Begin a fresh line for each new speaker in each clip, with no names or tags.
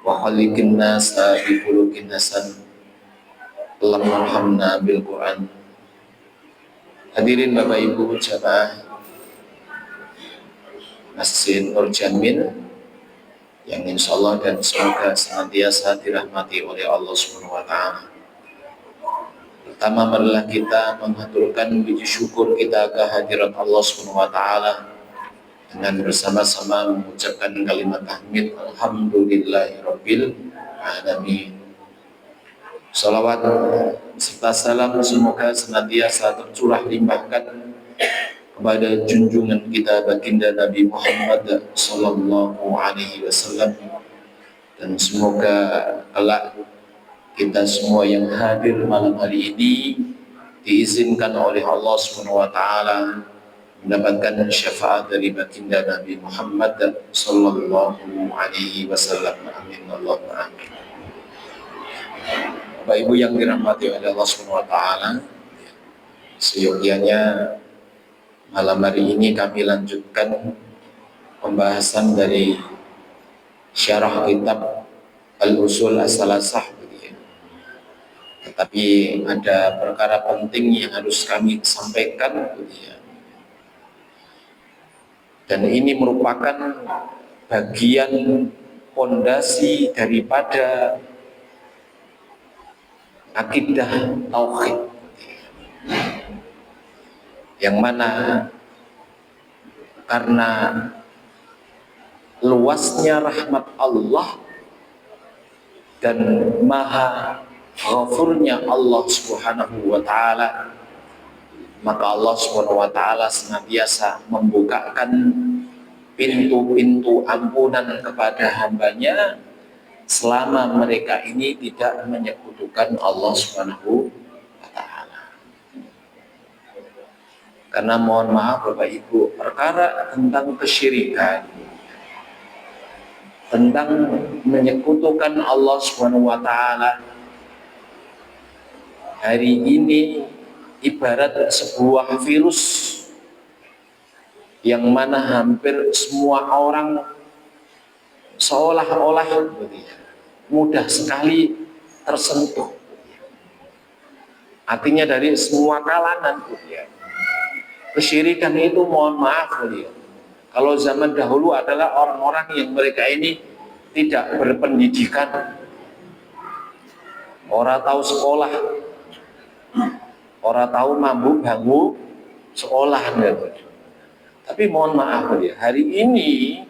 wa khaliqin nasa bi khuluqin hasan. Allahumma arhamna bil Quran. Hadirin Bapak Ibu jamaah Masjid Nur Jamin yang insyaallah dan semoga senantiasa dirahmati oleh Allah Subhanahu wa taala. Pertama, marilah kita mengaturkan puji syukur kita kehadirat Allah Subhanahu wa taala dengan bersama-sama mengucapkan kalimat tahmid alhamdulillahirabbil alamin. Salawat serta salam semoga senantiasa tercurah limpahkan kepada junjungan kita baginda Nabi Muhammad sallallahu alaihi wasallam, dan semoga kelak kita semua yang hadir malam hari ini diizinkan oleh Allah Subhanahu wa taala mendapatkan syafaat dari baginda Nabi Muhammad sallallahu alaihi wasallam. Amin Allahumma amin. Bapak Ibu yang dirahmati oleh Allah Subhanahu wa taala, seyogianya malam hari ini kami lanjutkan pembahasan dari syarah kitab Al-Usul As-Salasah. Tetapi ada perkara penting yang harus kami sampaikan, dan ini merupakan bagian fondasi daripada akidah tauhid, yang mana karena luasnya rahmat Allah dan maha ghafurnya Allah Subhanahu wa taala, maka Allah Subhanahu wa taala senantiasa membukakan pintu-pintu ampunan kepada hambanya selama mereka ini tidak menyekutukan Allah Subhanahu wa taala. Karena mohon maaf Bapak Ibu, perkara tentang kesyirikan, tentang menyekutukan Allah Subhanahu wa taala, hari ini ibarat sebuah virus yang mana hampir semua orang seolah-olah mudah sekali tersentuh. Artinya dari semua kalangan. Kesyirikan itu mohon maaf, kalau zaman dahulu adalah orang-orang yang mereka ini tidak berpendidikan, orang tahu sekolah, orang tahu mampu bangun sekolah. Tapi mohon maaf, hari ini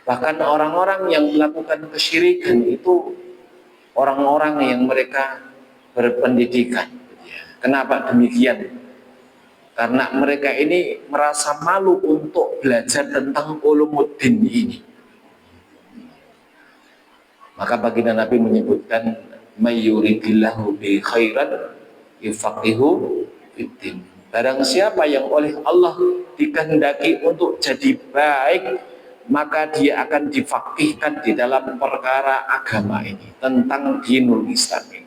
bahkan orang-orang yang melakukan kesyirikan itu orang-orang yang mereka berpendidikan. Kenapa demikian? Karena mereka ini merasa malu untuk belajar tentang ulumuddin ini. Maka baginda Nabi menyebutkan mayyuridillahu bi khairan yufaqihu fiddin. Barang siapa yang oleh Allah dikehendaki untuk jadi baik, maka dia akan difaqihkan di dalam perkara agama ini, tentang dinul Islam ini.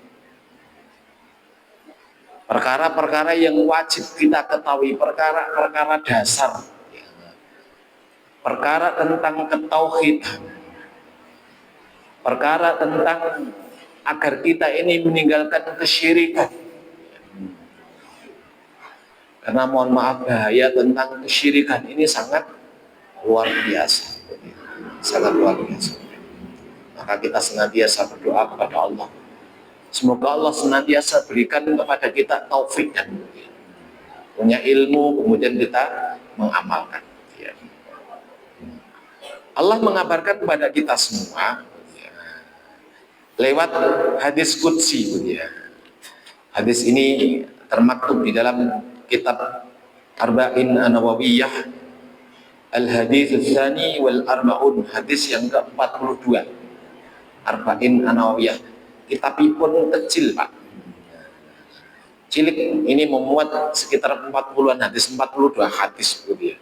Perkara-perkara yang wajib kita ketahui, perkara-perkara dasar, perkara tentang ketauhidan, perkara tentang agar kita ini meninggalkan kesyirikan. Karena mohon maaf, bahaya tentang kesyirikan ini sangat luar biasa, sangat luar biasa. Maka kita senantiasa berdoa kepada Allah, semoga Allah senantiasa berikan kepada kita taufik dan punya ilmu, kemudian kita mengamalkan. Allah mengabarkan kepada kita semua lewat hadis qudsi. Hadis ini termaktub di dalam kitab Arba'in An-Nawawiyah, Al-Hadits Tsani wal Arba'un, hadis yang ke-42. Arba'in An-Nawawiyah, kitabipun kecil Pak, cilik, ini memuat sekitar 40-an hadis, 42 hadis begitu ya.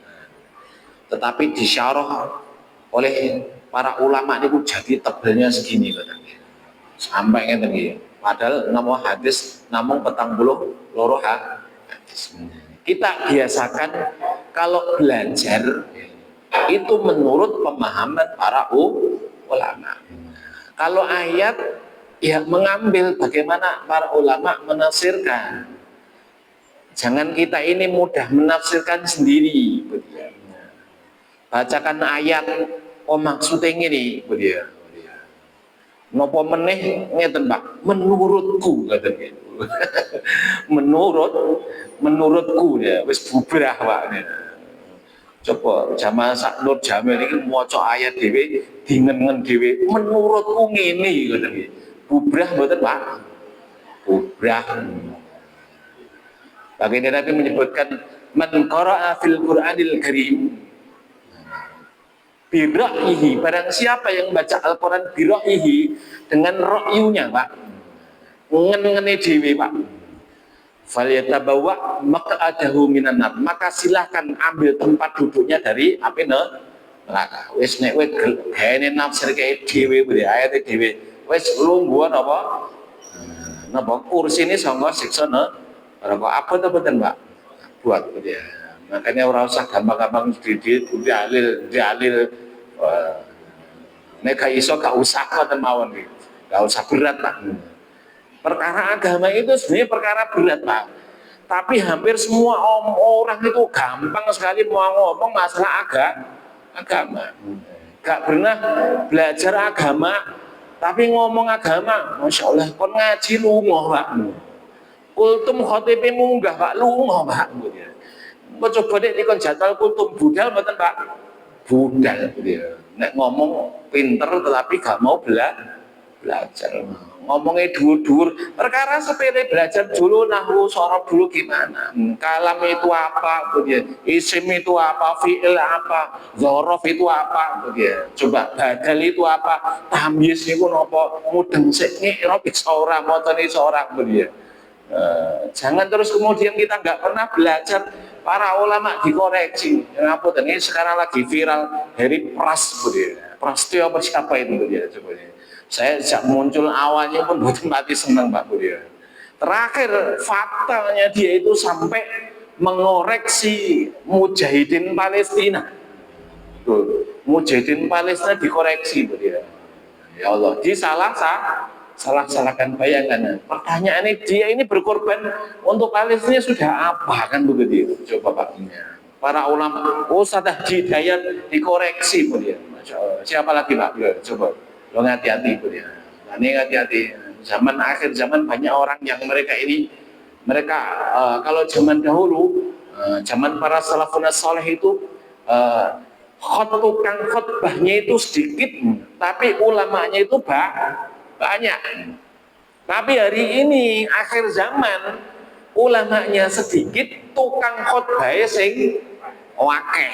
Tetapi disyarah oleh para ulama ini jadi tebalnya segini katanya. Sampai ngeten iki. Padahal nama hadis namung 42 hadis. Kita biasakan kalau belajar itu menurut pemahaman para ulama. Kalau ayat ya mengambil bagaimana para ulama menafsirkan. Jangan kita ini mudah menafsirkan sendiri, bacakan ayat, oh maksudnya ini, nopo meneh ngeten Pak, menurutku ngaten gitu. menurutku ya wis bubrah Pak. Coba jamaah sak Nur Jamil iki maca ayat dhewe dingen-ngen dhewe menurutku ngene ngoten nggih. Bubrah mboten Pak? Bubrah. Baginda Nabi menyebutkan man qara'a fil Qur'anil Karim bira'yihi, barang siapa yang baca Al-Quran bira'yihi dengan ra'yunya Pak, ngen-ngene dhewe Pak, falyatabawa maq'adahu minan nar, maka silahkan ambil tempat duduknya dari api neraka. Wis nek kowe gaene nafsir kae dhewe kuwi ayate dhewe wis lungguhan napa kursine sanga siksa neraka. Apa-apa Mbak buat ya. Makanya orang usah gampang-gampang dialil. Nek gak iso gak usah ngoten mawon iki. Gak usah berat Pak. Perkara agama itu sebenarnya perkara berat Pak. Tapi hampir semua orang itu gampang sekali mau ngomong masalah agama. Gak pernah belajar agama, tapi ngomong agama, masya Allah, kon ngaji lungoh Pak. Kultum khotibe munggah Pak, lungoh Pak. Coba deh kon jadwal kultum budal mboten Pak? Budal gitu. Nek ngomong pinter tetapi gak mau belajar. Ngomongnya dur-dur, perkara sepele belajar dulu nahwu sorob dulu gimana, kalam itu apa, isim itu apa, fi'il apa, zorof itu apa, coba badal itu apa, tamyiz itu nopo, mudeng sik ngi'rab seorang, motoni seorang, jangan terus kemudian kita nggak pernah belajar. Para ulama dikoreksi. Apa ini sekarang lagi viral Harry Prasetyo apa siapa itu coba. Saya sejak muncul awalnya pun bukan mati senang Pak Budia. Terakhir faktanya dia itu sampai mengoreksi mujahidin Palestina. Tuh, mujahidin Palestina dikoreksi Budia. Ya Allah, salah-salahkan, bayangkan. Pertanyaannya dia ini berkorban untuk Palestina sudah apa kan begitu? Coba Pak. Para ulama, Ustaz Hidayat dikoreksi Budia. Masya Allah. Siapa lagi Pak? Coba. Lo hati-hati Bu ya. Nah, ini hati-hati. Zaman akhir zaman banyak orang yang mereka kalau zaman dahulu, zaman para salafun saleh itu tukang khotbahnya itu sedikit, tapi ulamanya itu banyak. Tapi hari ini akhir zaman ulamanya sedikit, tukang khotbahnya sing wakeh.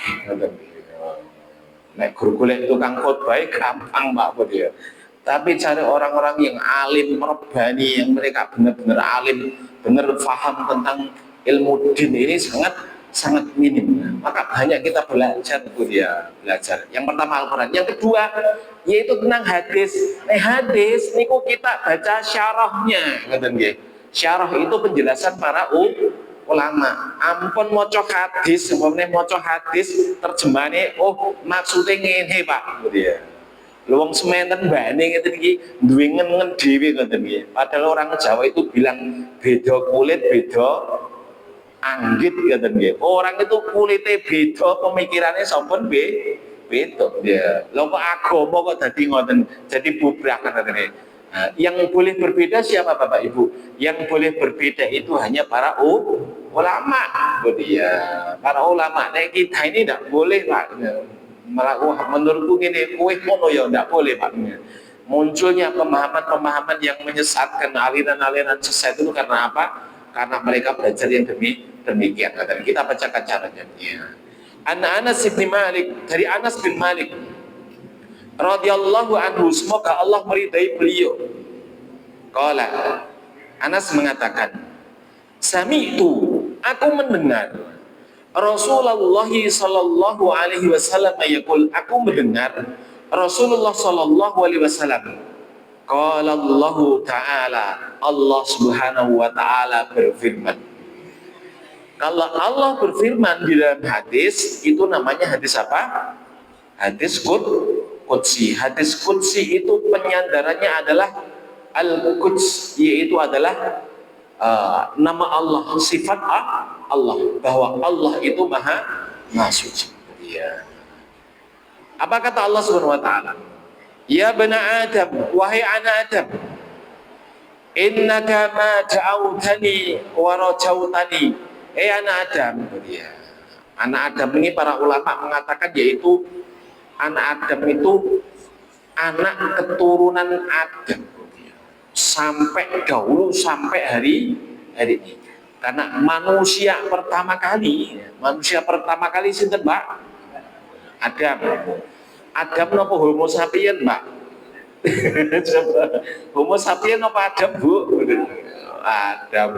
Nek golek tukang khotbah gampang Pak Budi. Tapi cari orang-orang yang alim, merebani, yang mereka benar-benar alim, benar paham tentang ilmu din ini sangat minim. Maka banyak kita belajar Budi ya, belajar. Yang pertama Al-Qur'an, yang kedua yaitu tentang hadis. Hadis niku kita baca syarahnya, ngoten nggih. Syarah itu penjelasan para ulama. Ampun maca hadis, umpamane maca hadis terjemahane maksudnya ngene Pak gitu ya. Wong sementen bane ngeten iki duwe ngen-ngen dhewe ngoten nggih. Padahal orang Jawa itu bilang beda kulit, beda anggit ngoten nggih. Orang itu kulitnya beda, pemikirannya sampun beda ya. Lha kok agama kok dadi ngoten, jadi bubrah ngoten nggih. Nah, yang boleh berbeda siapa Bapak Ibu? Yang boleh berbeda itu hanya para ulama. Para ulama. Nah, kita ini tidak boleh Pak. Malah menurutku ini kowe ngono ya tidak boleh Pak. Munculnya pemahaman-pemahaman yang menyesatkan, aliran-aliran sesat itu karena apa? Karena mereka belajar yang demikian. Dan kita bacakan caranya. Anas bin Malik, dari Anas bin Malik radhiyallahu anhu, semoga Allah meridai beliau. Qala, Anas mengatakan, sami'tu, aku mendengar Rasulullah sallallahu alaihi wasallam yaqul, aku mendengar Rasulullah sallallahu alaihi wasallam. Qala Allah taala, Allah Subhanahu wa taala berfirman. Kalau Allah berfirman di dalam hadis, itu namanya hadis apa? Hadis qudsi. Hadis qudsi itu penyandarannya adalah al-Quds, yaitu adalah nama Allah, sifat Allah, bahwa Allah itu maha suci. Ya. Apa kata Allah Subhanahu wa taala? Ya bani Adam, wahai anak Adam, innaka ma ta'awtani wa rajautani. Anak Adam. Ya. Anak Adam ini para ulama mengatakan yaitu anak Adam itu anak keturunan Adam sampai dahulu sampai hari ini. Karena manusia pertama kali sinten, Mbak? Adam napa Homo sapien, Mbak? Homo sapien apa Adam, Bu? Adam.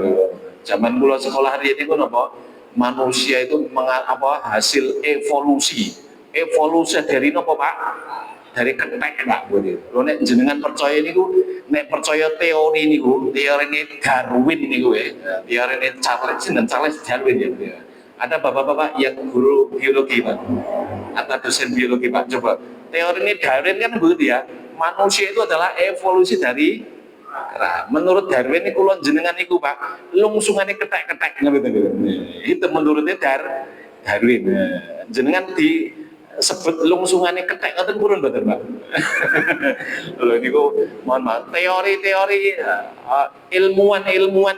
Zaman kula sekolah hari ini ku napa? Manusia itu hasil evolusi dari napa, Pak? Dari ketek, Pak. Lho nek jenengan percaya niku, nek percaya teori niku, teorine Darwin niku teorine Charles Darwin ya. Ada bapak-bapak yang guru biologi, Pak, atau dosen biologi, Pak, coba. Teorine Darwin kan begitu ya, manusia itu adalah evolusi dari kera. Menurut Darwin ini kulon jenengan niku, Pak, lungsungane ketek-ketek gitu. Itu menurutnya Darwin. Jenengan disebut lungsungane ketek ngoten purun mboten, Pak? Lho niku mohon maaf, teori-teori ilmuwan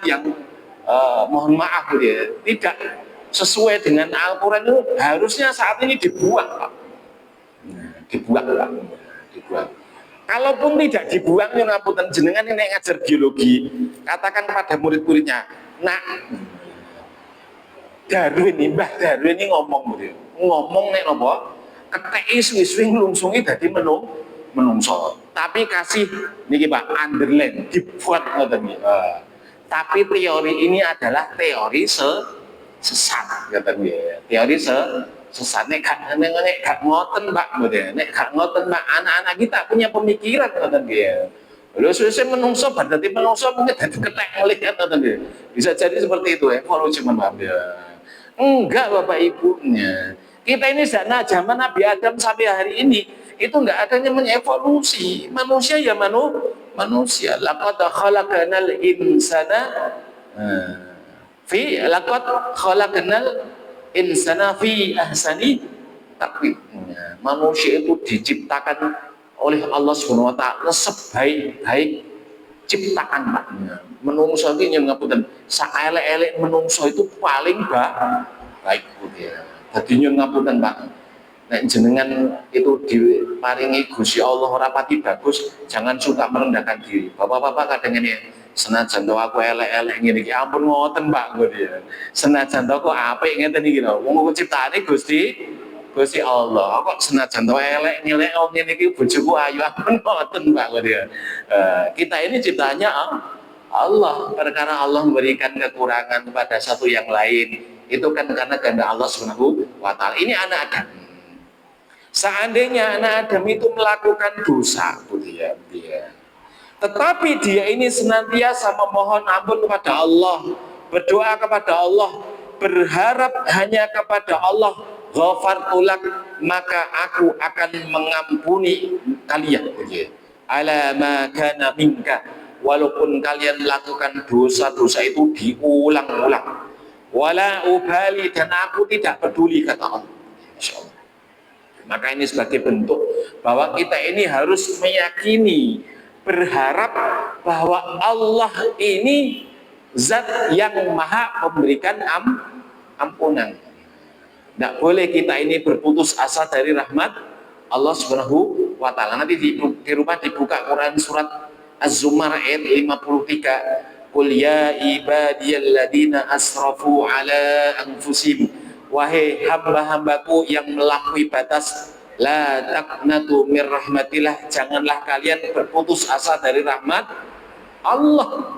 yang mohon maaf ya, tidak sesuai dengan Al-Qur'an itu harusnya saat ini dibuang, Pak. Dibuang. Kalaupun tidak dibuang, ya ngapunten jenengan ini ngajar biologi, katakan kepada murid-muridnya, nak Mbah Darwin ini ngomong nek napa keteki suwi-suwi nglungsungi dadi menungso. Tapi kasih niki Pak underline dibuat ngoten niki. Tapi teori ini adalah teori sesat ngoten niki. Teori sesat nek gak ngoten Pak mboten. Nek gak ngoten Pak, anak-anak kita punya pemikiran ngoten niki. Lho suwe menungso berarti menungso mungkin dadi ketek melihat ngoten niki. Bisa jadi seperti itu evolusi maaf ya. Enggak Bapak Ibunya. Kita ini zaman Nabi Adam sampai hari ini itu enggak adanya mengevolusi. Manusia ya manusia. Laqad khalaqnal insana fi ahsani taqwim. Manusia itu diciptakan oleh Allah Subhanahu wa taala sebaik-baik ciptaan, Pak. Menungso iki yang ngapunten, saelek-elek menungso itu paling baik dia. Dadi nyun ngapunten, Pak. Nek jenengan itu diparingi Gusti Allah ora pati bagus, jangan suka merendahkan diri. Bapak-bapak kadang ini senajan to aku elek-elek ngene iki, ampun ngoten, Pak, dia. Senajan to kok apik ngeten iki lho. Wong ciptaane Gusti Allah. Kok senajan to elek nyelek ngene iki bojoku ayu, ampun ngoten, Pak, dia. Kita ini ciptaannya Allah, perkara Allah memberikan kekurangan kepada satu yang lain itu kan karena kehendak Allah Subhanahu wa taala. Ini anak Adam. Seandainya anak Adam itu melakukan dosa, tetapi dia ini senantiasa memohon ampun kepada Allah, berdoa kepada Allah, berharap hanya kepada Allah, ghafartulak, maka aku akan mengampuni kalian. Ala ma kana minka, walaupun kalian melakukan dosa-dosa itu diulang-ulang. Wala ubali, dan aku tidak peduli, kata Allah. Insyaallah. Maka ini sebagai bentuk bahwa kita ini harus meyakini, berharap bahwa Allah ini zat yang maha memberikan ampunan. Tidak boleh kita ini berputus asa dari rahmat Allah Subhanahu wa taala. Nanti di rumah dibuka Quran surat Az-Zumar ayat 53. Qul ya ibadiyalladzina asrafu ala anfusihim, wahai hamba-hambaku yang melampaui batas, la taqnatu mir rahmatillah, janganlah kalian berputus asa dari rahmat Allah.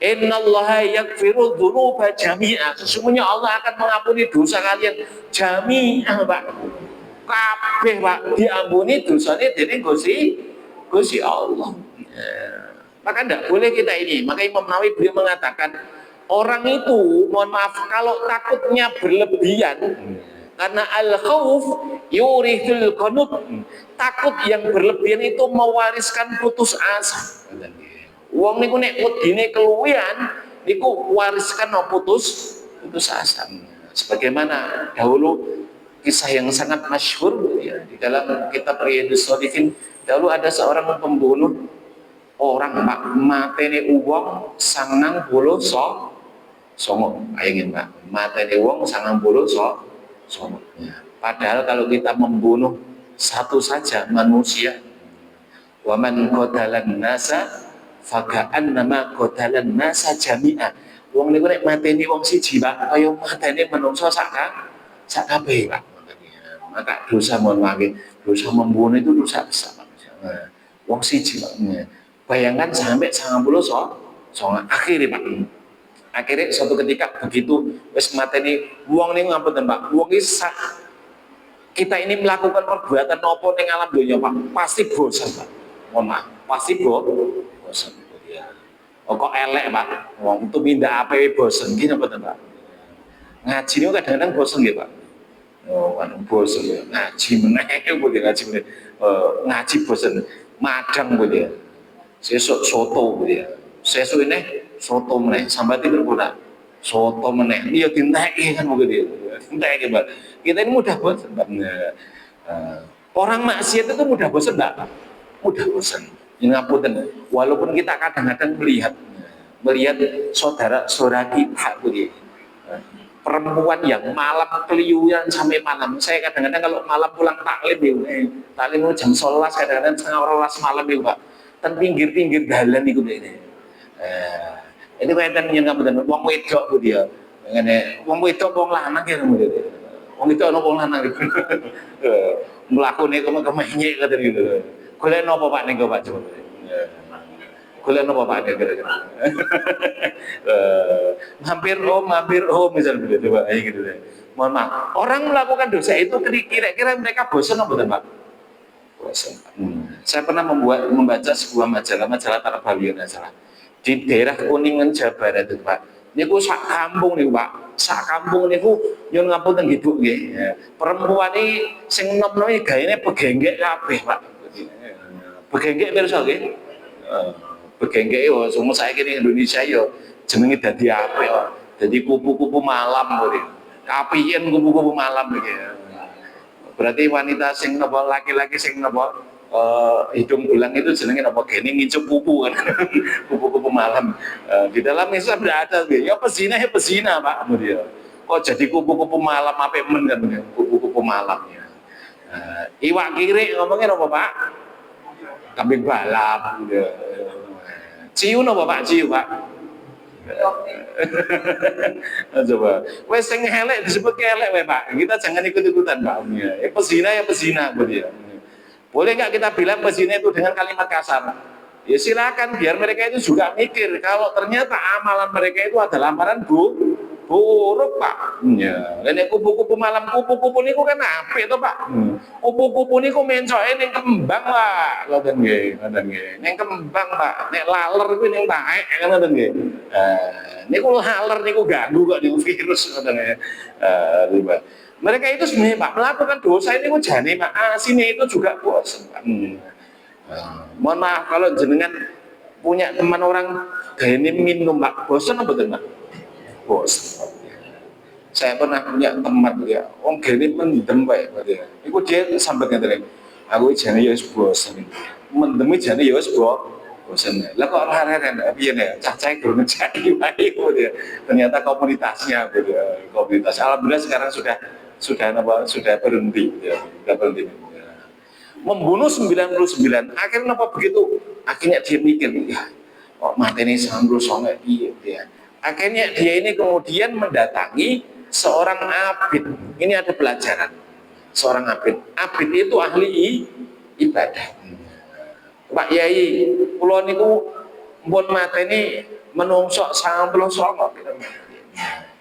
Innallaha yaghfiru dzunuba jami'a, sesungguhnya Allah akan mengampuni dosa kalian jami'ah, Pak. Kabeh, Pak, diampuni dosanya dening Gusti Allah. Maka tidak boleh kita ini. Maka Imam Nawawi beliau mengatakan, orang itu mohon maaf kalau takutnya berlebihan, Karena al-khauf yurithul qanut. Takut yang berlebihan itu mewariskan putus asa. Wong niku nek wedine keluwihan niku wariskan putus asa. Sebagaimana dahulu kisah yang sangat masyhur ya, di dalam kitab Riyadhus Shalihin, dahulu ada seorang pembunuh orang Pak, matene uwong 90 songo. Bayangin Pak, matene wong 90 songo. Ya. Padahal kalau kita membunuh satu saja manusia, wa man qatalan nasa faka'annama qatalan nasa jami'a. Wong niku nek mateni wong siji Pak, kaya mateni menungso sak kabeh Pak. Maka dosa, mohon maaf, dosa membunuh itu dosa besar Pak. Wong siji Pak. Bayangkan sampai 90 soal akhirnya Pak. Akhirnya suatu ketika begitu wis mateni wong niku ngapunten Pak. Wong iki kita ini melakukan perbuatan apa ning alam dunia Pak, pasti bosan Pak. Mohon maaf, pasti bosan. Ya. Kok elek Pak. Wong itu minta apa bosan gini apa Pak. Ngaji niku kadang-kadang bosan nggih Pak. Oh, bosan ya. Ngaji meneh ngaji meneh. Ngaji bosan. Madang ya. Sesuk soto ya. Sesuk ini soto meneh sampai tidur pula. Soto meneh. Iya dinteki kan begitu. Dinteki Pak. Kita ini mudah bosan. Orang maksiat itu mudah bosan Pak. Mudah bosan. Ngapunten. Walaupun kita kadang-kadang melihat saudara-saudara kita begitu. Perempuan yang malam keluyuran sampai malam. Saya kadang-kadang kalau malam pulang taklim taklim jam 11 kadang-kadang setengah 12 malam ya Pak. Ten pinggir-pinggir dalan iku ini. Ini wonten yen ngapunten wong wedok ku dia. Ngene wong wedok wong lanang ya ngono. Wong wedok ana wong lanang. Mlakune kemeh-kemehnyek katen gitu. Golek napa Pak ning Pak coba. Golek napa Pak kira-kira. Hampir home misalnya begitu Pak, gitu deh. Mohon maaf, orang melakukan dosa itu kira-kira mereka bosan apa Pak? Bosan. Saya pernah membaca sebuah majalah Tarbawiyah majalah di daerah Kuningan Jawa Barat itu Pak. Niku sak kampung niku Pak, sak kampung niku nyun ngapunten nggih Bu nggih. Perempuan iki sing enom-enom iki gaene begenggek kabeh Pak. Begenggek pirsa nggih? Begenggek yo semua saiki ning Indonesia yo jenenge dadi apik kok. Dadi kupu-kupu malam kok. Kapiyen kupu-kupu malam iki. Berarti wanita sing napa laki-laki sing napa hidung belang itu jenenge napa gene ngincup pupu kan. Kupu-kupu malam. Di dalam Islam tidak ada ya pezina Pak dia. Kok jadi kupu-kupu malam apik men kan kupu-kupu malam ya. Iwak kiri ngomongnya apa Pak? Kambing balap gitu. Ciu napa Pak? Ciu Pak. Coba, wes sing elek disebut elek we Pak. Kita jangan ikut-ikutan Pak. Ya pezina dia. Boleh nggak kita bilang pezina itu dengan kalimat kasar? Ya silakan, biar mereka itu juga mikir kalau ternyata amalan mereka itu adalah amalan buruk Pak. Ya, ini kupu-kupu malam kupu-kupu niku kan apik to Pak. Kupu-kupu niku mencoke ning kembang Pak. Ngoten nggih, ning kembang Pak. Nek laler kuwi ning taek ngoten nggih. Niku laler niku ganggu kok niku virus ngoten nggih. Mereka itu sebenarnya Pak melakukan dosa ini kok jane Pak asine itu juga bosan Pak. Mohon maaf kalau jenengan punya teman orang gayane minum Pak, bosan apa Pak? Bosan. Saya pernah punya teman ya, wong gene mendem wae dia. Iku dia sampe ngene. Aku jane ya wis bosan. Mendem jane ya wis bosan. Lah kok laren piye ne? Cah-cah durung ngejaki wae dia. Ternyata komunitasnya gitu ya. Komunitas alhamdulillah sekarang sudah berhenti ya. Sudah berhenti. Membunuh 99. Akhirnya apa begitu? Akhirnya dia mikir, ya, kok mateni 90 songo piye ya. Akhirnya dia ini kemudian mendatangi seorang abid. Ini ada pelajaran. Seorang abid. Abid itu ahli ibadah. Pak Yai, kula niku mpun mateni menungso 90 songo.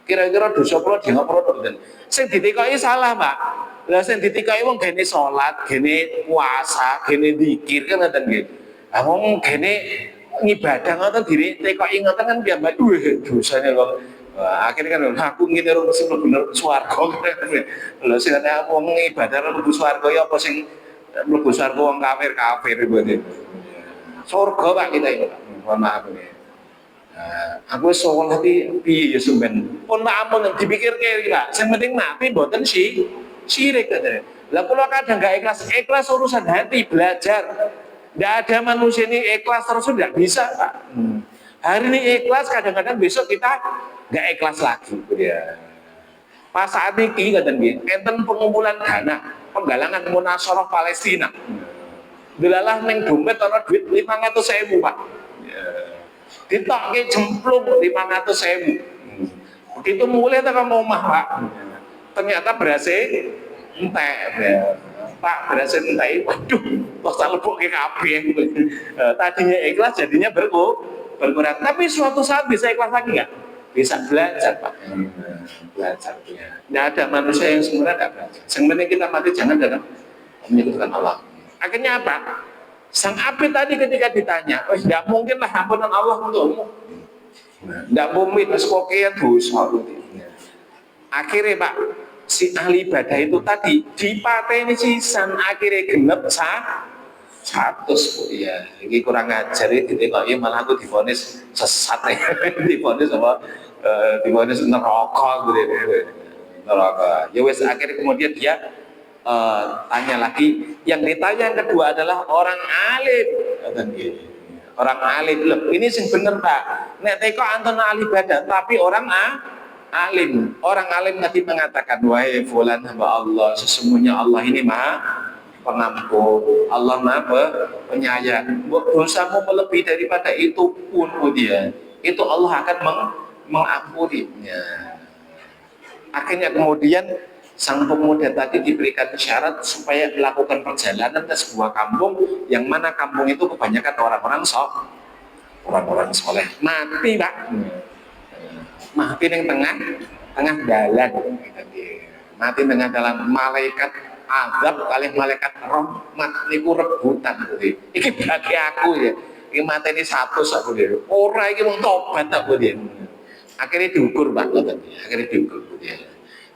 Kira-kira dosa kula di ngapura mboten. Sing ditikoki salah, Pak. Lah sing ditikoki wong gene salat, gene puasa, gene zikir kan ngoten nggih. Ah wong gene ngibadah ngoten diri tekoki ngoten kan piyambak dosane kok Wah, akhirnya kan aku ngene ora mesti bener swarga. Lho sing ana wong ibadah mlebu swarga ya apa sing mlebu swarga wong kafir berarti. Surga Pak kita ini Pak. Mohon maaf ini. Aku sholat piye ya sampean. Pun ampun dipikirke iki Pak. Sing penting mati mboten syirik katanya. Lah kula kadang gak ikhlas urusan hati, belajar. Tidak ada manusia ini ikhlas terus tidak bisa Pak. Hari ini ikhlas, kadang-kadang besok kita nggak ikhlas lagi. Ya. Pas saat ini kadang-kadang enten pengumpulan dana penggalangan Munasharah Palestina. Delalah neng dompet ana duit 500.000 Pak. Ya. Ditokke jemplung 500.000. Begitu mulai tekan omah Pak. Ternyata berhasil entek. Ya. Pak berhasil entek. Waduh, kok tak lebokke kabeh. Tadinya ikhlas jadinya berkurang. Tapi suatu saat bisa ikhlas lagi nggak? Bisa belajar Pak. Belajar. Tidak ada manusia yang sebenarnya tidak belajar. Yang penting kita mati jangan dalam menyebutkan Allah. Akhirnya apa? Sang api tadi ketika ditanya, oh tidak mungkin lah ampunan Allah untukmu. Tidak mungkin, sekokian dosa. Akhirnya Pak, si ahli ibadah itu tadi dipateni sisan, akhirnya genep satu ya, ini kurang ajar gitu kok ya malah aku divonis sesat ya, divonis apa, divonis neraka gitu, neraka. Ya wes akhirnya kemudian dia tanya lagi. Yang ditanya yang kedua adalah orang alim, orang alim loh. Ini sing bener Pak. Nek teko anton ahli ibadah, tapi orang alim. Orang alim tadi mengatakan, wahai fulan hamba Allah, sesungguhnya Allah ini maha pengampun, Allah maha penyayang. Dosamu melebihi daripada itu pun dia, itu Allah akan mengampuninya. Akhirnya kemudian sang pemuda tadi diberikan syarat supaya melakukan perjalanan ke sebuah kampung, yang mana kampung itu kebanyakan orang-orang soleh. Mati Pak, mati di tengah jalan, mati tengah jalan. Malaikat azab kali malaikat rahmat niku rebutan gitu. Iki bagi aku ya. Iki mati ini satu dia. Ora iki wong tobat aku dia. Akhirnya diukur Pak, akhirnya diukur dia.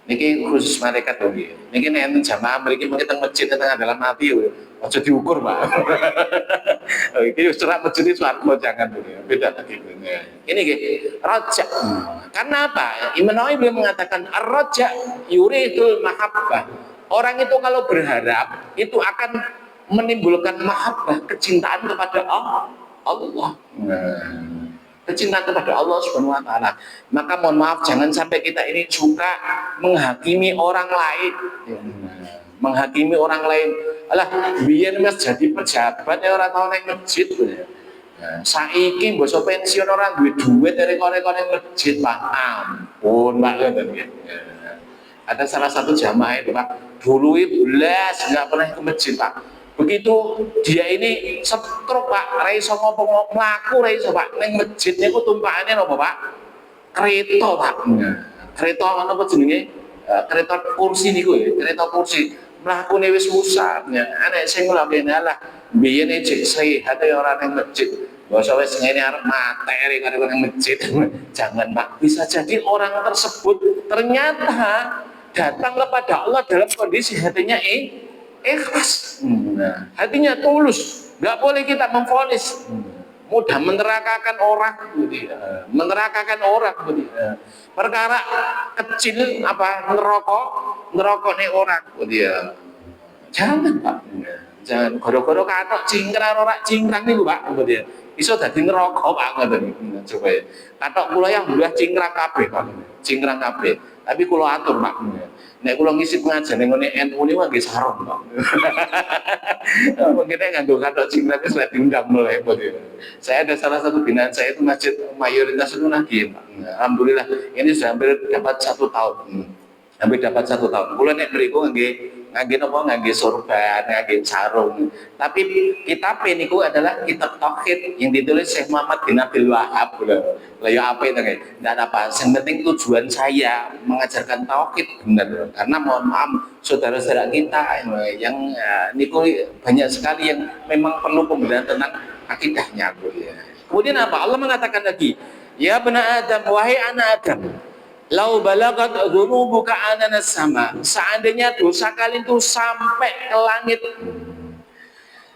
Niki khusus malaikat dong ya. Niki enten jamaah mriki mungkin teng masjid tengah dalam mati yo. Aja diukur Pak. Iki surat masjid swarga jangan dulu ya. Beda lagi. Ini nggih raja. Karena apa? Imam Nawawi beliau mengatakan ar-raja yuridul mahabbah. Orang itu kalau berharap itu akan menimbulkan mahabbah, kecintaan kepada Allah. Kecintaan kepada Allah Subhanahu wa taala. Maka mohon maaf jangan sampai kita ini suka menghakimi orang lain. Menghakimi orang lain. Alah, biyen Mas jadi pejabat ya ora tau ning masjid. Saiki mbok pensiun ora duwe duit rek-rek ning masjid, Pak. Ampun, Pak ngoten nggih. Ada salah satu jamaah itu Pak, dulu belas nggak pernah ke masjid Pak. Begitu dia ini stroke Pak, raiso ngomong mlaku raiso Pak, neng masjid niku tumpakane napa Pak? Kereta Pak. Kereta apa jenenge? Kereta kursi niku ya, kereta kursi. Mlakune wis susah. Anek sing mlakune lah biyen cek sehat ora neng masjid. Basa wis ngene arep materi karo nang masjid. Jangan Pak, bisa jadi orang tersebut ternyata datang kepada Allah dalam kondisi hatinya ikhlas, hatinya tulus. Nggak boleh kita memvonis mudah menerakakan orang, menerakakan orang. Perkara kecil apa ngerokok nih orang, jangan Pak, jangan goro-goro katok cingkrang ora cingkrang nih Pak, iso dadi ngerokok Pak ngoten. Coba ya, katok kula yang mbuh cingkrang kabeh Pak, cingkrang kabeh. Tapi kula atur Pak. Nek kula ngisi pengajian ngene NU niku nggih sarung Pak. Kita nganggo katok cingkrang wis diundang mulai begitu. Saya ada salah satu binaan saya itu masjid mayoritas itu nagih Pak. Alhamdulillah ini sudah hampir dapat 1 tahun. Hampir dapat 1 tahun. Kula nek mriku ngangge sorban, ngangge sarung. Tapi kitab niku adalah kitab tauhid yang ditulis Syekh Muhammad bin Abdul Wahab. Lah ya apa itu nggih? Enggak apa. Yang penting tujuan saya mengajarkan tauhid benar. Karena mohon maaf saudara-saudara kita yang niku banyak sekali yang memang perlu pembelajaran tentang akidahnya. Kemudian apa? Allah mengatakan lagi, ya bani Adam, wahai anak Adam, Lau balagat dzunubuka ananas sama. Seandainya dosa kalian itu sampai ke langit,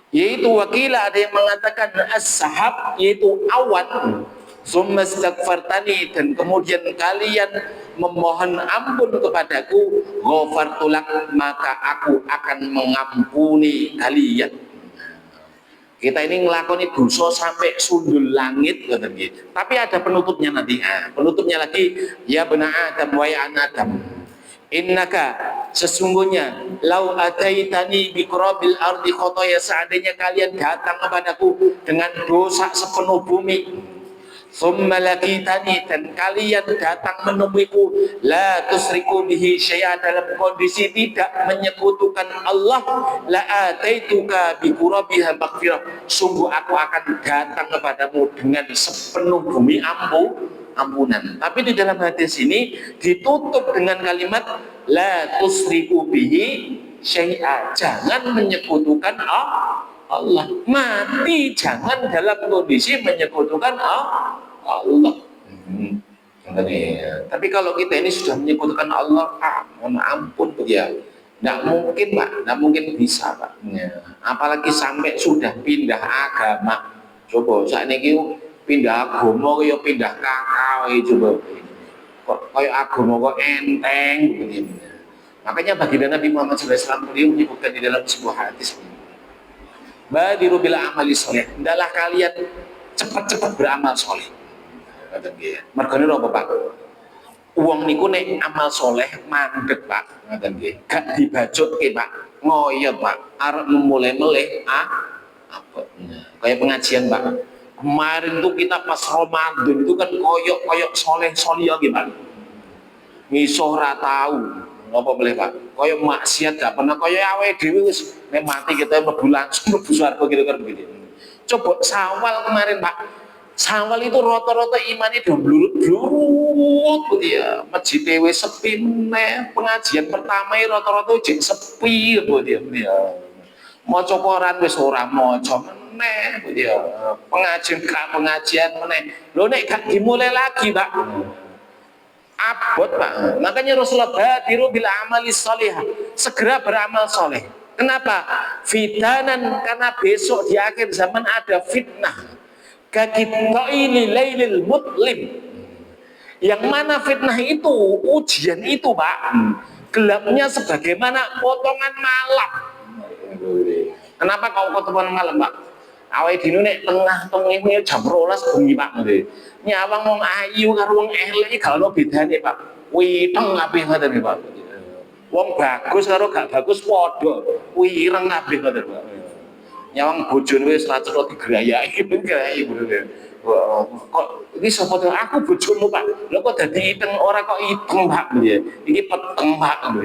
yaitu wakila ada yang mengatakan as-sahab, yaitu awan, summa istaghfartani, dan kemudian kalian memohon ampun kepadaku, ghafartulak, maka aku akan mengampuni kalian. Kita ini ngelakoni dosa sampai sundul langit gitu. Tapi ada penutupnya nanti. Penutupnya lagi, ya bena Adam wa ya Adam, innaka, sesungguhnya, lau ataitani bi qurabil ardi khotoya, seandainya kalian datang kepadaku dengan dosa sepenuh bumi, summa laqitani, dan kalian datang menemuiku, la tusriku bihi syai'a, dalam kondisi tidak menyekutukan Allah, la ataituka bi qurabiha maghfirah, sungguh aku akan datang kepadamu dengan sepenuh bumi ampunan. Tapi di dalam hadis ini ditutup dengan kalimat la tusriku bihi syai'a, jangan menyekutukan Allah. Mati jangan dalam kondisi menyekutukan Allah. Tapi kalau kita ini sudah menyekutukan Allah, mohon ampun ya, tidak mungkin Pak, tidak mungkin bisa Pak. Apalagi sampai sudah pindah agama. Coba saat ini pindah agama, ya pindah kakao, coba kok kayak agama kok enteng begini. Makanya baginda Nabi Muhammad SAW beliau menyebutkan di dalam sebuah hadis, badiru bil amali soleh, hendaklah kalian cepat-cepat beramal soleh. Kata dia, mergane apa Pak? Uang niku nek amal soleh mandek Pak, kata dia, gak dibajutke Pak, ngoyot Pak, arep memulai meleh apa? Kayak pengajian Pak. Kemarin tuh kita pas Ramadan itu kan koyok soleh soliyah gimana? Miso ora tahu apa boleh Pak? Koyok maksiat gak pernah, koyok awe dewi wis nek mati kita mlebu langsung mlebu swarga gitu kan begitu. Coba Syawal kemarin Pak. Syawal itu rata-rata imannya udah blurut ya. Masjid wis sepi meneh, pengajian pertama rata-rata jek sepi ya. Maca Quran wis ora maca meneh ya. Pengajian meneh. Lho nek gak dimulai lagi Pak, abot Pak. Makanya Rasulullah badiru bil amali sholih, segera beramal soleh. Kenapa? Fitanan, karena besok di akhir zaman ada fitnah. Kaqita'ili lailil mutlim, yang mana fitnah itu, ujian itu Pak, gelapnya sebagaimana potongan malam. Kenapa kau potongan malam Pak? Awake dino nek tengah-tengah jam 12 bengi Pak. Nyawang wong ayu karo wong elek gak ono bedane Pak. Witeng kabeh ngoten Pak. Wong bagus karo gak bagus padha, wireng kabeh ngoten Pak. Nyawang bojone wis ra cetha digrayaki digrayi bener. Kok iki sapa to? Aku bojomu Pak. Lho kok dadi iteng ora kok iteng Pak. Iki peteng Pak.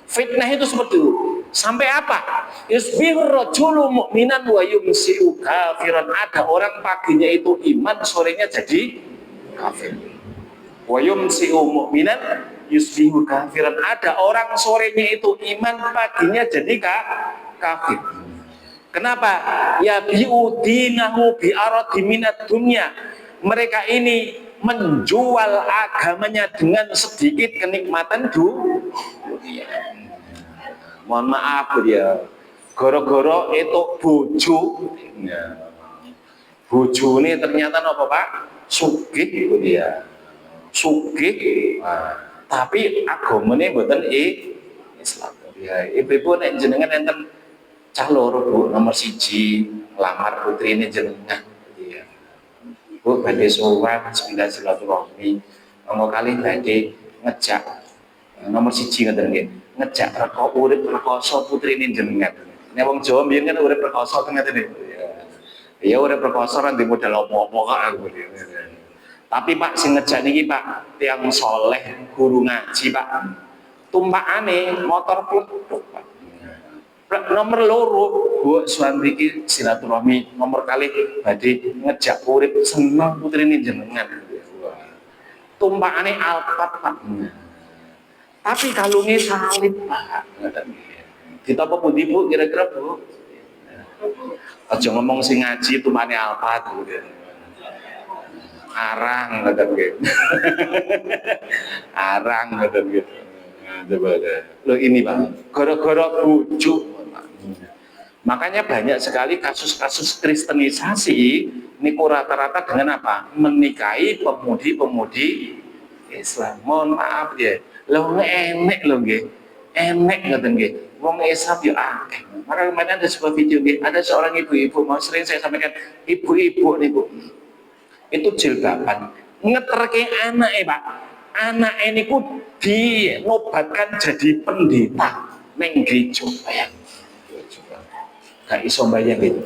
Fitnah itu seperti itu. Sampai apa? Yusbihur rajulu mu'minan wa yumsi'u kafiran. Ada orang paginya itu iman, sorenya jadi kafir. Wa yumsi'u mu'minan yusbihu kafiran. Ada orang sorenya itu iman, paginya jadi kafir. Kenapa? Ya bi'udinahu bi'aradi minat dunya. Mereka ini menjual agamanya dengan sedikit kenikmatan dunia. Mohon maaf dia, goro-goro itu bojo, bojo ini ternyata apa Pak? Sugih dia, sugih, tapi agamanya bukan Islam. Ya, ibu-ibu nek jenengan enten cah loro Bu, nomor 1 lamar putri ini jenengan. Ya. Bu badhe sowan sepilah silaturahmi, monggo kali badhe ngejak nomor 1 ngoten nggih. Ngejak reko urip rekoso putri ini jenengan. Nek wong Jawa mbiyen kan urip rekoso ngeten iki. Ya urip rekoso ra ndek modal apa-apa kok aku. Tapi Pak sing ngejak niki Pak tiyang soleh guru ngaji Pak. Tumpakane motor pletuk Pak. Nomor loro Bu Suwanti iki silaturahmi nomor kali badhe ngejak urip seneng putri ini jenengan. Tumpakane Alphard Pak. Tapi kalungnya salib Pak. Ditapa pundi Bu kira-kira Bu? Aja ngomong sing ngaji itu mane Alphard. Arang ngoten nggih. Arang ngoten nggih. Nah, coba deh. Loh ini Pak, gara-gara bojo. Makanya banyak sekali kasus-kasus kristenisasi niku rata-rata dengan apa? Menikahi pemudi-pemudi Islam. Mohon maaf ya. Loh enek lho nggih. Enek ngoten nggih. Wong Islam yo akeh. Maka kemarin ada sebuah video nggih, ada seorang ibu-ibu, mau sering saya sampaikan, ibu-ibu niku itu jilbaban ngeterke anake Pak. Anake niku dinobatkan jadi pendeta ning gereja. Bayang. Gak iso bayang gitu.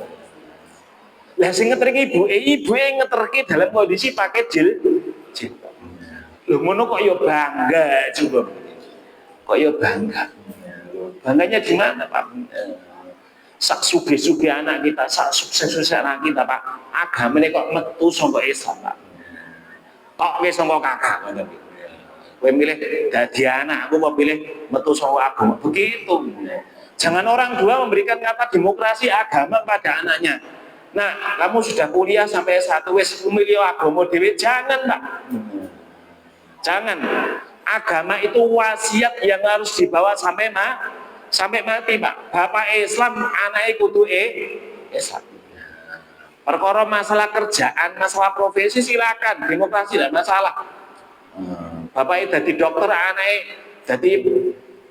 Lah sing ngeterke ibuke ngeterke dalam kondisi pakai jilbab. Lho ngono kok ya bangga juga. Kok ya bangga. Bangganya gimana Pak? Sak sugih-sugih anak kita, sak sukses-sukses anak kita Pak. Agamane kok metu saka Islam Pak. Kok wis saka kakak ngono. Kowe milih dadi anak, aku mau pilih metu saka agama. Begitu. Jangan orang tua memberikan kata demokrasi agama pada anaknya. Nah, kamu sudah kuliah sampai S1 wis milih agama dhewe, jangan Pak. Jangan. Agama itu wasiat yang harus dibawa sampai mati Pak. Bapak Islam, anaknya kudu Islam. Perkara masalah kerjaan, masalah profesi silakan, demokrasi tidak masalah. Bapaknya jadi dokter, anaknya jadi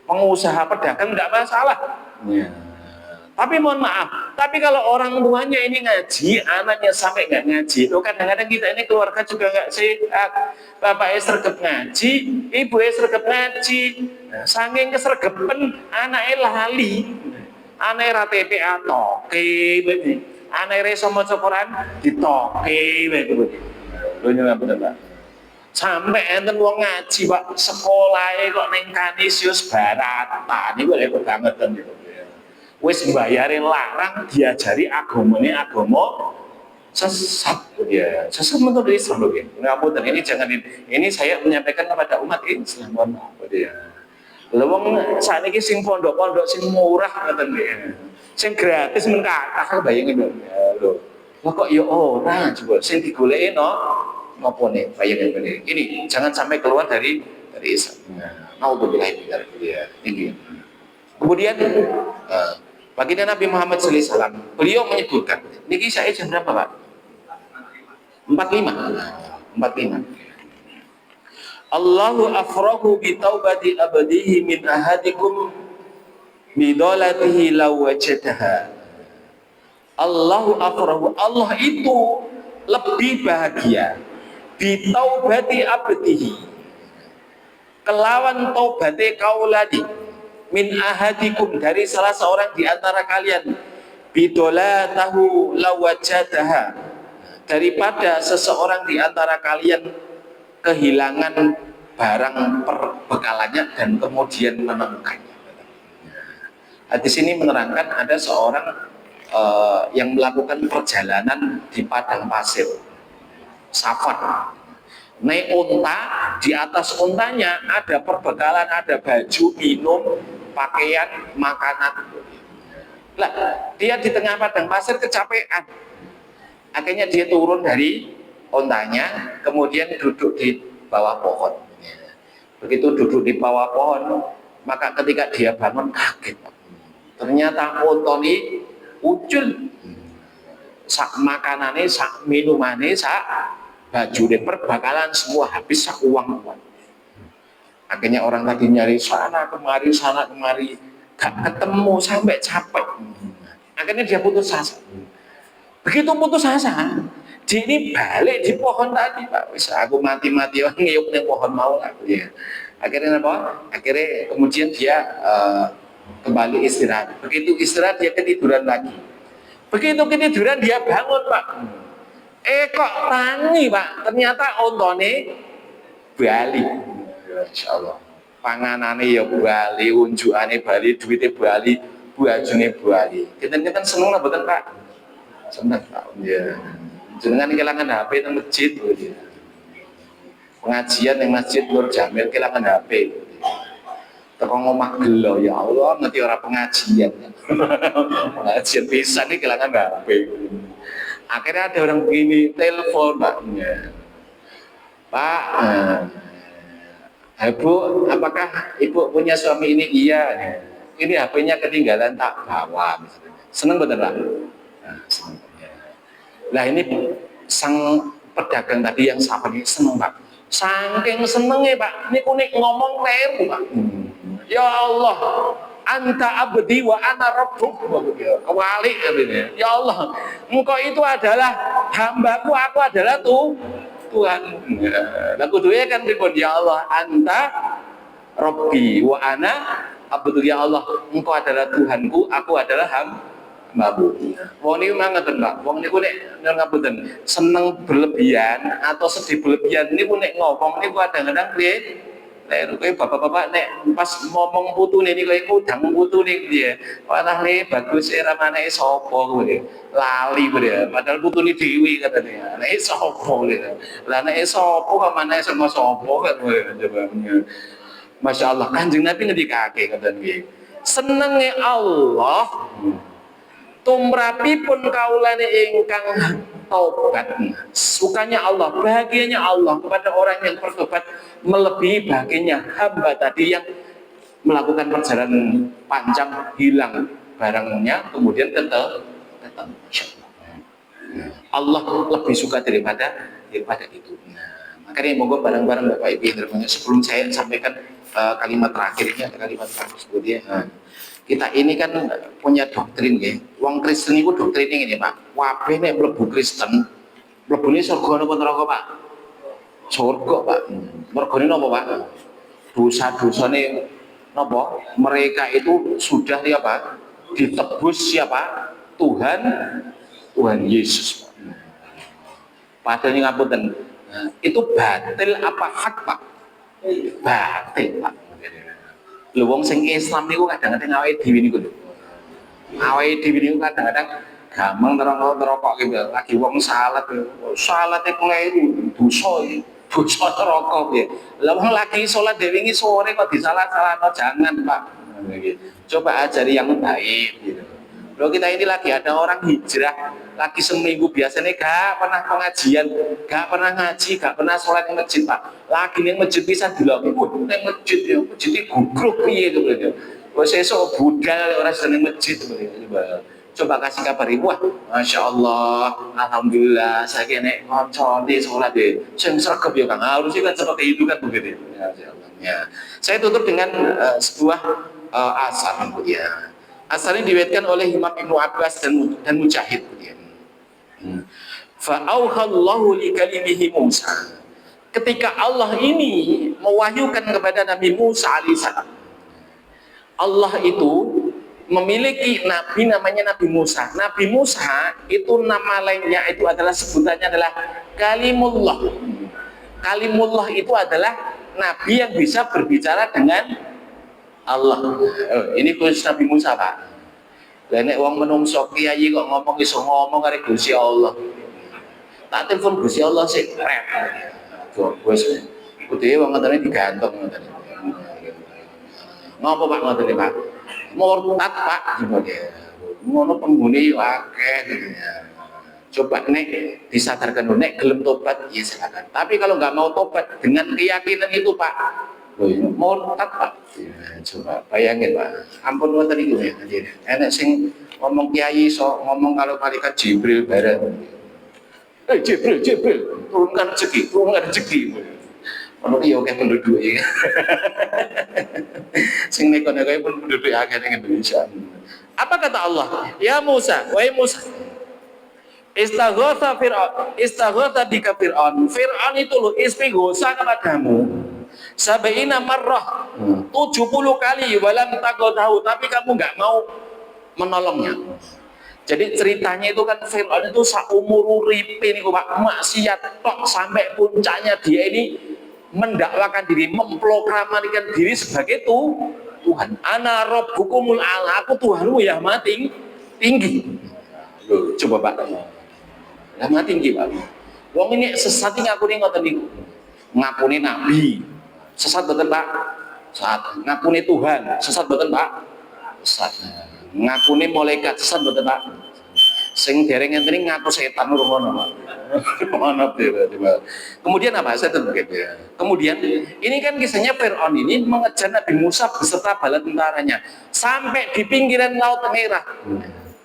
pengusaha pedagang tidak masalah. Tapi mohon maaf, tapi kalau orang tuanya ini ngaji, anaknya sampai nggak ngaji, itu kadang-kadang kita ini keluarga juga nggak sehat. Bapaknya sergap ngaji, ibunya sergap ngaji, saking kesergepen, anaknya lali, anaknya RTPA toke, anaknya reso maca Quran ditoke, lo nyala bener Pak. Sampai enten wong ngaji Pak, sekolahnya kok neng Kanisius Barata, ini gue repot banget kan gitu. Wis bayarin larang diajari agamanya agama sesat ya, sesat menurut Islam loh ya. Ngapunten, ini jangan ini saya menyampaikan kepada umat Islam, mohon maaf ya. Lewong saat ini sing pondok-pondok sing murah ngoten nggih. Sing gratis men kathah bayangin lho. Lho. Kok ya ora coba sing digoleki nopone bayangin ngene. Ini jangan sampai keluar dari Islam. Naudzubillah min dzalik ya. Ini. Kemudian baginda Nabi Muhammad SAW, beliau menyebutkan, niki saya jam berapa Pak? 45. Allahu afrahu bi taubati abadihi min ahadikum bidolatihi law wajadaha. Allahu afrahu, Allah itu lebih bahagia bi taubati abadihi, kelawan taubate kauladi, min ahadikum, dari salah seorang di antara kalian, bidolatahu lawajadaha, daripada seseorang di antara kalian kehilangan barang perbekalannya dan kemudian menemukannya. Hadis ini menerangkan ada seorang yang melakukan perjalanan di padang pasir, safar, naik unta, di atas untanya ada perbekalan, ada baju, minum, pakaian, makanan. Lah, dia di tengah padang pasir kecapean. Akhirnya dia turun dari untanya, kemudian duduk di bawah pohon. Begitu duduk di bawah pohon, maka ketika dia bangun kaget. Ternyata unta ini ucul. Sak makanannya, sak minumannya, sak baju deh, perbekalan semua habis, sak uang. Akhirnya orang tadi nyari sana kemari, gak ketemu sampai capek. Akhirnya dia putus asa. Begitu putus asa, dia ini balik di pohon tadi Pak. Wis aku mati-mati ngiyup ning pohon mau aku ya. Akhirnya apa? Akhirnya kemudian dia kembali istirahat. Begitu istirahat dia ketiduran lagi. Begitu ketiduran dia bangun Pak. Kok tangi Pak, ternyata ontone Bali. Insyaallah. Panganane ya Bali, unjukane Bali, duwite Bali, bajune Bali. Kita seneng lah mboten Pak? Seneng Pak. Ya. Jenengan kelangan HP nang masjid ya. Pengajian yang masjid Nur Jamil kelangan HP. Teko ngomah gelo ya Allah ngerti ora pengajian. Pengajian pisan iki kelangan HP. Akhirnya ada orang begini telepon Pak. Ya. Pak, Ibu, apakah Ibu punya suami ini? Iya. Ini HP-nya ketinggalan, tak bawa. Seneng betul Pak? Nah, seneng. Nah ini sang pedagang tadi yang sabar ini seneng Pak. Saking senengnya Pak, ini kunik ngomong leru Pak. Ya Allah, anta abdi wa ana rabbuk. Kewali katanya. Ya Allah, engkau itu adalah hambaku, aku adalah Tuhan. Nah kudunya kan ribut, ya Allah, anta rabbi wa ana abdu, ya Allah, engkau adalah Tuhanku, aku adalah hambaku. Wong niku mangaten Pak. Wong niku nek ngapunten, seneng berlebihan atau sedih berlebihan niku nek ngomong niku kadang-kadang piye? Nek kowe bapak-bapak nek pas ngomong putune niku kudang putune piye? Walah le bagus era manake sapa kowe. Lali kowe. Padahal putune dhewe katanya. Nek sapa kowe. Lah nek sapa kok manake sama sapa kan kowe coba. Masya Allah, Kanjeng Nabi ngendikake ngoten nggih. Senenge Allah tumrapipun kaulane ingkang taubat. Sukanya Allah, bahagianya Allah kepada orang yang bertobat melebihi bahagianya hamba tadi yang melakukan perjalanan panjang, hilang barangnya, kemudian ketemu. Allah lebih suka daripada itu. Nah, makanya moga barang-barang Bapak Ibu yang sebelum saya sampaikan kalimat terakhirnya, kalimat terakhir sebutnya. Kita ini kan punya doktrin ya. Wong Kristen itu doktrin ini Pak. Wabeh nek mlebu Kristen, mlebune surga napa neraka Pak? Surga Pak. Mergone napa Pak? Dosa-dosane napa? Mereka itu sudah ya Pak, ditebus siapa? Tuhan Yesus. Padahal ngapunten, itu batil apa hak Pak? Batil Pak. Lho wong sing Islam niku kadang-kadang awake dhewe niku lho. Awake dhewe niku kadang-kadang gampang neraka gitu. Lagi wong salat kleru, dosa neraka piye. Lah wong lagi salat dhewe iki sore kok disalah-salahno, jangan Pak. Coba ajari yang baik gitu. Loh kita ini lagi ada orang hijrah, lagi seminggu biasanya gak pernah pengajian, gak pernah ngaji, gak pernah sholat di masjid Pak. Lagi nih masjid bisa dilakukan, nih masjid ya, masjid itu gugruk piye gitu. Wah sesuk budal orang seneng masjid coba kasih kabar ibu, masya Allah, alhamdulillah, saya kene ngonconi sholat deh, saya sergap ya Kang, harusnya kan seperti itu kan begitu. Ya. Saya tutup dengan sebuah asar kemudian. Asal ini diriwayatkan oleh Imam Ibnu Abbas dan Mujahid. Fa'auhallahu likalimihi Musa. Ketika Allah ini mewahyukan kepada Nabi Musa alaihissalam, Allah itu memiliki nabi namanya Nabi Musa. Nabi Musa itu nama lainnya itu adalah sebutannya adalah Kalimullah. Kalimullah itu adalah nabi yang bisa berbicara dengan Allah. Ini khusus Nabi Musa Pak. Lah nek wong menungso kiai kok ngomong iso ngomong karo Gusti Allah. Tak telepon Gusti Allah sik rep. Wis kudu wong ngene digantung ngoten. Ngopo Pak ngoten Pak? Murtad Pak ngono penghuni yo akeh gitu ya. Coba nek disadarkan nek gelem tobat ya silakan. Tapi kalau nggak mau tobat dengan keyakinan itu Pak, murtad Pak. Ya, coba bayangin Pak, ampun wonten iku ya. Enek sing ngomong kiai so ngomong kalau malaikat Jibril bareng. Jibril, turunkan rezeki. Ono ki yo akeh penduduk iki. Sing neko-neko pun penduduk akeh ning Indonesia. Apa kata Allah? Ya Musa, wahai Musa. Istaghatha bika Fir'aun. Fir'aun itu loh istighosa kepadamu. Sabaina marrah 70 kali walam tahu tapi kamu nggak mau menolongnya. Jadi ceritanya itu kan Fir'aun itu saumur uripe niku Pak maksiat tok sampai puncaknya dia ini mendakwakan diri, memproklamirkan diri sebagai Tuhan. Ana rabbukumul a'la, aku Tuhanmu yang mati tinggi. Loh, coba Pak. Lah mati tinggi Pak. Wong ini sesat ngakuni ngoten niku. Ngakuni nabi. Sesat betul Pak. Sesat. Ngakuni Tuhan. Sesat betul Pak. Sesat. Ngakuni malaikat. Sesat betul Pak. Sing dereng ngenteni ngaku setan ngono. Ngono tiba-tiba. Kemudian apa? Saya begitu ya. Kemudian ini kan kisahnya Fir'aun ini mengejar Nabi Musa beserta bala tentaranya sampai di pinggiran Laut Merah.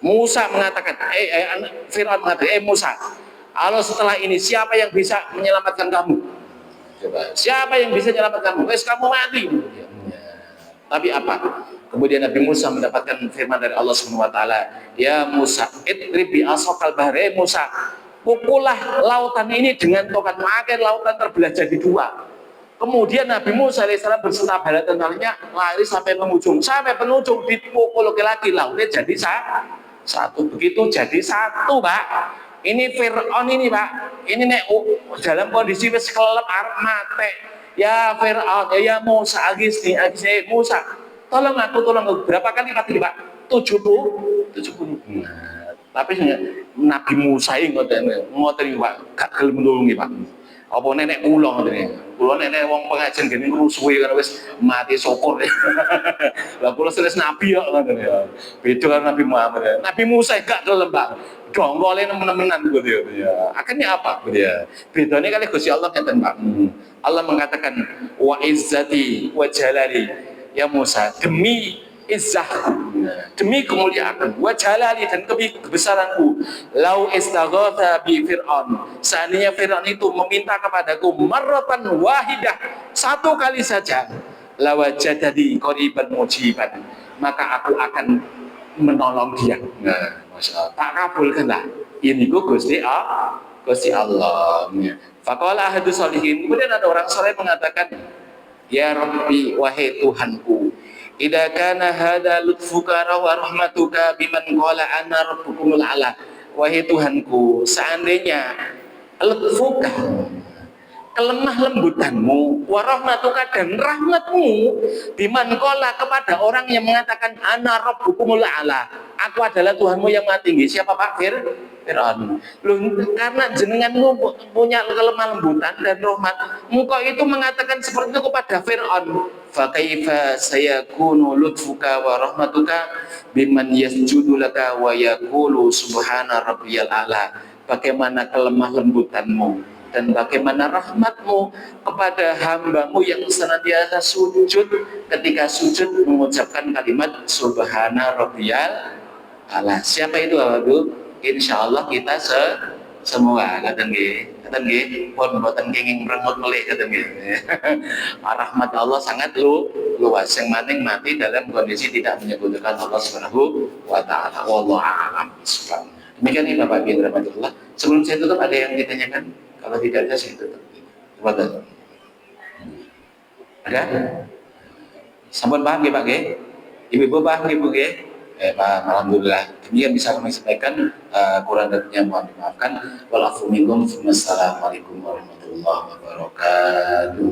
Musa mengatakan, Fir'aun mengatakan, Musa, kalau setelah ini siapa yang bisa menyelamatkan kamu? Coba, siapa yang bisa menyelamatkan kamu? Wes kamu mati. Tapi apa? Kemudian Nabi Musa mendapatkan firman dari Allah Subhanahu wa taala, "Ya Musa, idrib bi asaqal bahri." Musa, pukullah lautan ini dengan tongkatmu. Akhirnya lautan terbelah jadi dua. Kemudian Nabi Musa alaihissalam berserta bala tentaranya lari sampai penujung. Sampai penujung dipukul lagi lautnya jadi satu. Begitu jadi satu, Pak. Ini Fir'aun ini, Pak. Ini nek dalam kondisi wis kelelep arep mate. Ya Fir'aun, ya Musa, agisni Musa. Tolong aku. Berapa kali mati, Pak? 70. Nah, tapi Nabi Musa ini ngoten Pak, gak gelem nulungi, Pak. Apa nenek kula ngoten iki. Kula nenek wong pengajian gene ngrusuhi kan wis mati syukur. Lah kula senes nabi kok ngoten ya. Beda karo Nabi Muhammad. Nabi Musa gak gelem, Pak. Dongkole nemen-nemenan gitu ya. Akhirnya apa? Ya. Bedanya kali Gusti Allah ngeten, Pak. Allah mengatakan wa izzati wa jalali ya Musa, demi izzahku, demi kemuliaan, wa jalali dan kebesaranku, lau istaghatha bi Fir'aun, seandainya Fir'aun itu meminta kepadaku marratan wahidah, satu kali saja, lawajadani qariban mujiban, maka aku akan menolong dia. Nah, Masya Allah, tak kabulkanlah. Ini Gusti Allah. Faqala ahadu sholihin, kemudian ada orang saleh mengatakan, ya Rabbi, wahai Tuhanku, idza kana hadza lutfuka wa rahmatuka biman qala ana rabbukumul a'la. Wahai Tuhanku, seandainya lutfuka, kelemah lembutanmu, wa rahmatuka dan rahmatmu, biman qala kepada orang yang mengatakan ana rabbukumul a'la, aku adalah Tuhanmu yang maha tinggi. Siapa Pak Fir'aun. Loh, karena jenenganmu punya kelemah lembutan dan rahmat, engkau itu mengatakan seperti itu kepada Fir'aun. Fa kaifa sayakunu lutfuka wa rahmatuka biman yasjudu laka wa yaqulu subhana rabbiyal a'la. Bagaimana kelemah lembutanmu dan bagaimana rahmatmu kepada hambamu yang senantiasa sujud, ketika sujud mengucapkan kalimat subhana rabbiyal a'la. Siapa itu Bapak? Insya Allah kita semua kata nggih pun mboten kenging merengut melih kata nggih. Rahmat Allah sangat luas, yang maning mati dalam kondisi tidak menyebutkan Allah Subhanahu wa taala. Wallahu a'lam bishawab. Demikian ini Bapak Ibu rahmatullah. Sebelum saya tutup ada yang ditanyakan? Kalau tidak ada saya tutup. Silakan. Ada? Sampun paham nggih Pak nggih? Ibu-ibu paham nggih Bu nggih? Pak, alhamdulillah. Demikian bisa kami sampaikan, kurang lebihnya mohon dimaafkan. Wassalamualaikum warahmatullahi wabarakatuh.